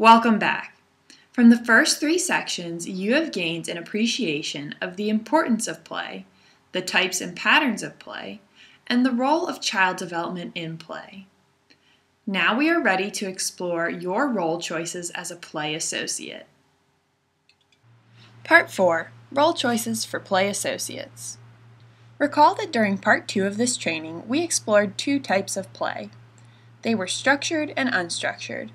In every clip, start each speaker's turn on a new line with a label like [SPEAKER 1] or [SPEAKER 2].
[SPEAKER 1] Welcome back. From the first three sections, you have gained an appreciation of the importance of play, the types and patterns of play, and the role of child development in play. Now we are ready to explore your role choices as a play associate. Part 4. Role Choices for Play Associates. Recall that during Part 2 of this training, we explored two types of play. They were structured and unstructured.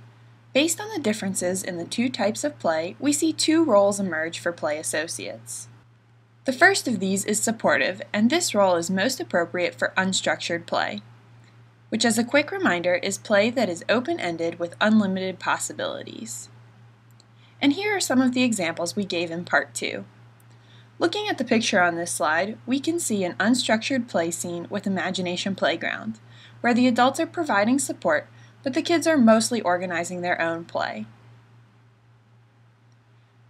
[SPEAKER 1] Based on the differences in the two types of play, we see two roles emerge for play associates. The first of these is supportive, and this role is most appropriate for unstructured play, which, as a quick reminder, is play that is open-ended with unlimited possibilities. And here are some of the examples we gave in Part 2. Looking at the picture on this slide, we can see an unstructured play scene with Imagination Playground, where the adults are providing support, but the kids are mostly organizing their own play.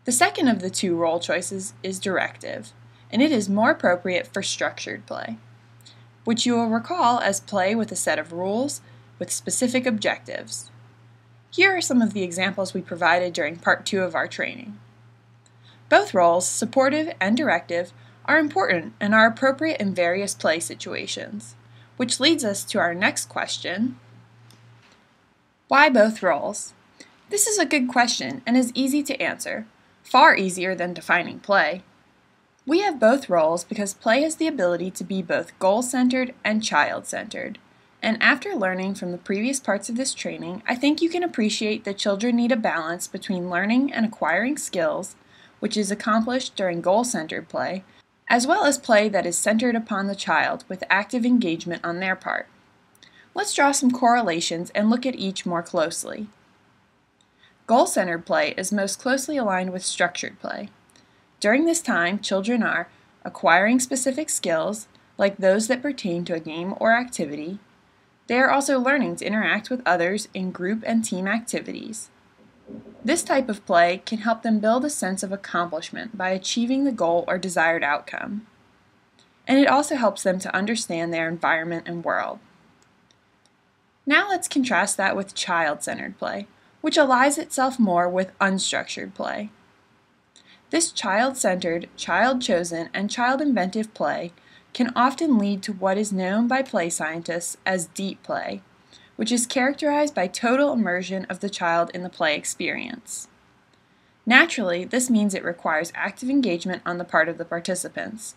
[SPEAKER 1] The second of the two role choices is directive, and it is more appropriate for structured play, which you will recall as play with a set of rules with specific objectives. Here are some of the examples we provided during Part 2 of our training. Both roles, supportive and directive, are important and are appropriate in various play situations, which leads us to our next question. Why both roles? This is a good question and is easy to answer, far easier than defining play. We have both roles because play has the ability to be both goal-centered and child-centered. And after learning from the previous parts of this training, I think you can appreciate that children need a balance between learning and acquiring skills, which is accomplished during goal-centered play, as well as play that is centered upon the child with active engagement on their part. Let's draw some correlations and look at each more closely. Goal-centered play is most closely aligned with structured play. During this time, children are acquiring specific skills, like those that pertain to a game or activity. They are also learning to interact with others in group and team activities. This type of play can help them build a sense of accomplishment by achieving the goal or desired outcome. And it also helps them to understand their environment and world. Now let's contrast that with child-centered play, which aligns itself more with unstructured play. This child-centered, child-chosen, and child-inventive play can often lead to what is known by play scientists as deep play, which is characterized by total immersion of the child in the play experience. Naturally, this means it requires active engagement on the part of the participants,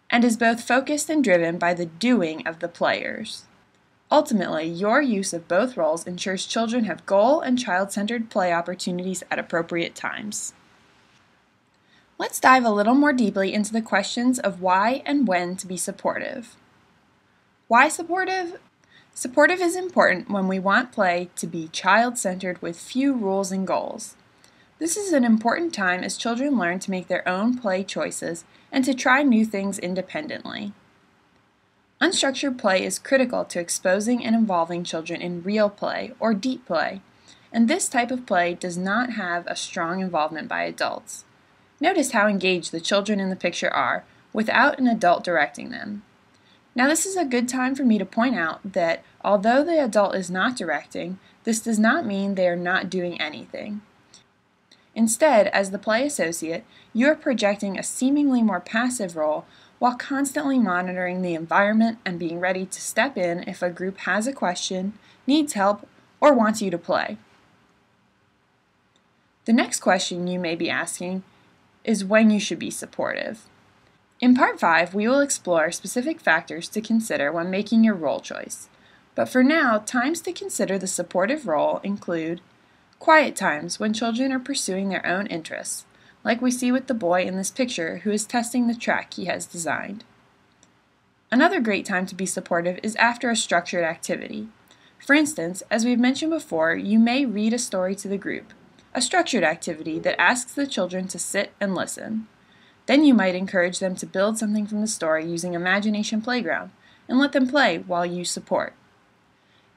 [SPEAKER 1] and is both focused and driven by the doing of the players. Ultimately, your use of both roles ensures children have goal and child-centered play opportunities at appropriate times. Let's dive a little more deeply into the questions of why and when to be supportive. Why supportive? Supportive is important when we want play to be child-centered with few rules and goals. This is an important time as children learn to make their own play choices and to try new things independently. Unstructured play is critical to exposing and involving children in real play or deep play, and this type of play does not have a strong involvement by adults. Notice how engaged the children in the picture are without an adult directing them. Now this is a good time for me to point out that although the adult is not directing, this does not mean they are not doing anything. Instead, as the play associate, you are projecting a seemingly more passive role while constantly monitoring the environment and being ready to step in if a group has a question, needs help, or wants you to play. The next question you may be asking is when you should be supportive. In Part 5, we will explore specific factors to consider when making your role choice. But for now, times to consider the supportive role include quiet times when children are pursuing their own interests, like we see with the boy in this picture who is testing the track he has designed. Another great time to be supportive is after a structured activity. For instance, as we've mentioned before, you may read a story to the group, a structured activity that asks the children to sit and listen. Then you might encourage them to build something from the story using Imagination Playground and let them play while you support.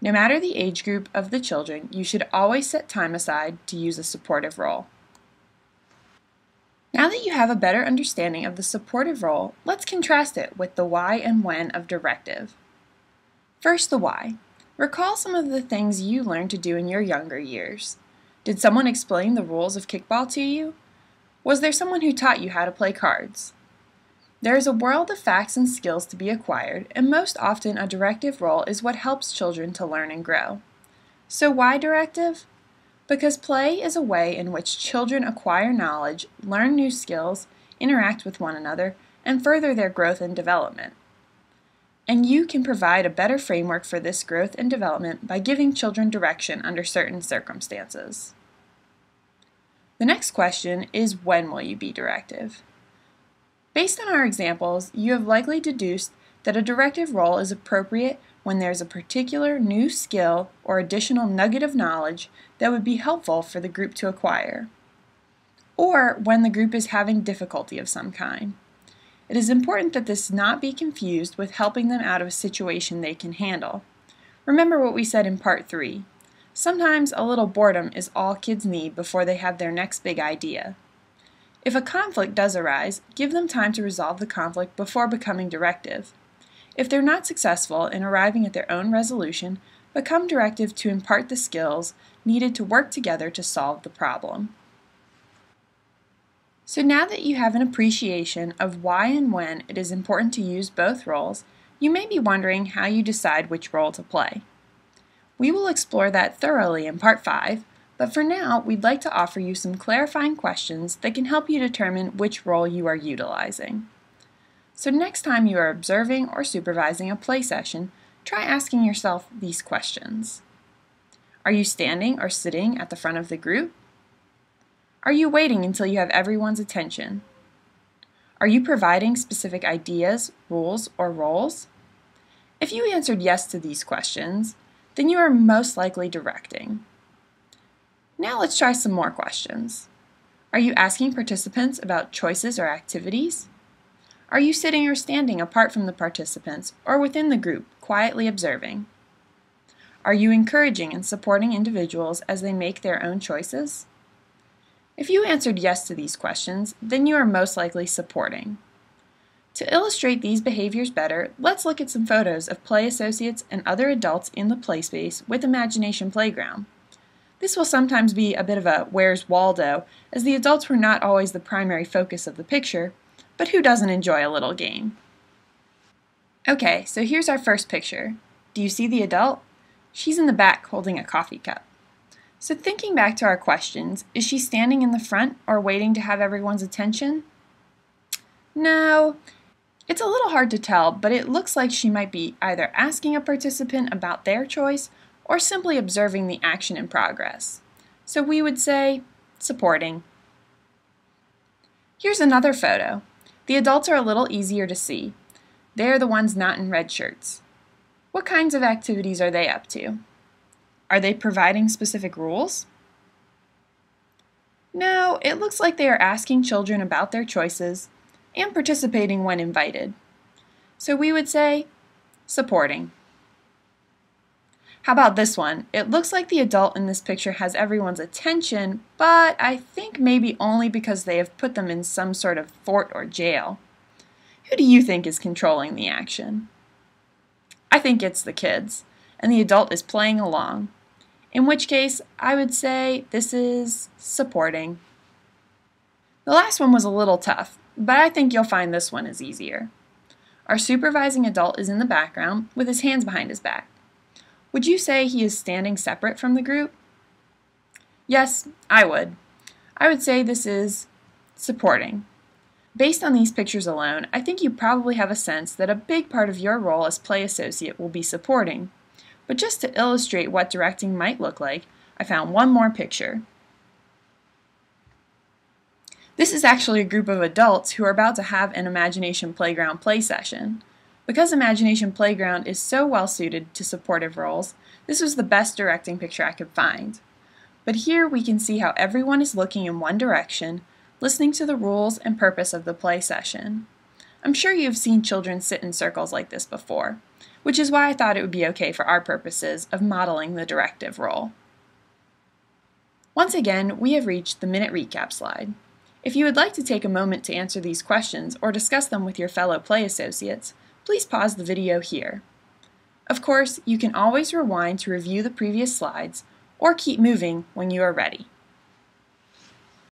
[SPEAKER 1] No matter the age group of the children, you should always set time aside to use a supportive role. Now that you have a better understanding of the supportive role, let's contrast it with the why and when of directive. First, the why. Recall some of the things you learned to do in your younger years. Did someone explain the rules of kickball to you? Was there someone who taught you how to play cards? There is a world of facts and skills to be acquired, and most often a directive role is what helps children to learn and grow. So why directive? Because play is a way in which children acquire knowledge, learn new skills, interact with one another, and further their growth and development. And you can provide a better framework for this growth and development by giving children direction under certain circumstances. The next question is, when will you be directive? Based on our examples, you have likely deduced that a directive role is appropriate when there's a particular new skill or additional nugget of knowledge that would be helpful for the group to acquire, or when the group is having difficulty of some kind. It is important that this not be confused with helping them out of a situation they can handle. Remember what we said in Part 3. Sometimes a little boredom is all kids need before they have their next big idea. If a conflict does arise, give them time to resolve the conflict before becoming directive. If they're not successful in arriving at their own resolution, become directive to impart the skills needed to work together to solve the problem. So now that you have an appreciation of why and when it is important to use both roles, you may be wondering how you decide which role to play. We will explore that thoroughly in Part 5, but for now we'd like to offer you some clarifying questions that can help you determine which role you are utilizing. So next time you are observing or supervising a play session, try asking yourself these questions. Are you standing or sitting at the front of the group? Are you waiting until you have everyone's attention? Are you providing specific ideas, rules, or roles? If you answered yes to these questions, then you are most likely directing. Now let's try some more questions. Are you asking participants about choices or activities? Are you sitting or standing apart from the participants or within the group, quietly observing? Are you encouraging and supporting individuals as they make their own choices? If you answered yes to these questions, then you are most likely supporting. To illustrate these behaviors better, let's look at some photos of play associates and other adults in the play space with Imagination Playground. This will sometimes be a bit of a Where's Waldo, as the adults were not always the primary focus of the picture, but who doesn't enjoy a little game? Okay, so here's our first picture. Do you see the adult? She's in the back holding a coffee cup. So thinking back to our questions, is she standing in the front or waiting to have everyone's attention? No, it's a little hard to tell, but it looks like she might be either asking a participant about their choice or simply observing the action in progress. So we would say supporting. Here's another photo. The adults are a little easier to see. They're the ones not in red shirts. What kinds of activities are they up to? Are they providing specific rules? No, it looks like they are asking children about their choices and participating when invited. So we would say supporting. How about this one? It looks like the adult in this picture has everyone's attention, but I think maybe only because they have put them in some sort of fort or jail. Who do you think is controlling the action? I think it's the kids, and the adult is playing along. In which case, I would say this is supporting. The last one was a little tough, but I think you'll find this one is easier. Our supervising adult is in the background with his hands behind his back. Would you say he is standing separate from the group? Yes, I would. I would say this is supporting. Based on these pictures alone, I think you probably have a sense that a big part of your role as play associate will be supporting. But just to illustrate what directing might look like, I found one more picture. This is actually a group of adults who are about to have an Imagination Playground play session. Because Imagination Playground is so well suited to supportive roles, this was the best directing picture I could find. But here we can see how everyone is looking in one direction, listening to the rules and purpose of the play session. I'm sure you've seen children sit in circles like this before, which is why I thought it would be okay for our purposes of modeling the directive role. Once again, we have reached the minute recap slide. If you would like to take a moment to answer these questions or discuss them with your fellow play associates, please pause the video here. Of course, you can always rewind to review the previous slides or keep moving when you are ready.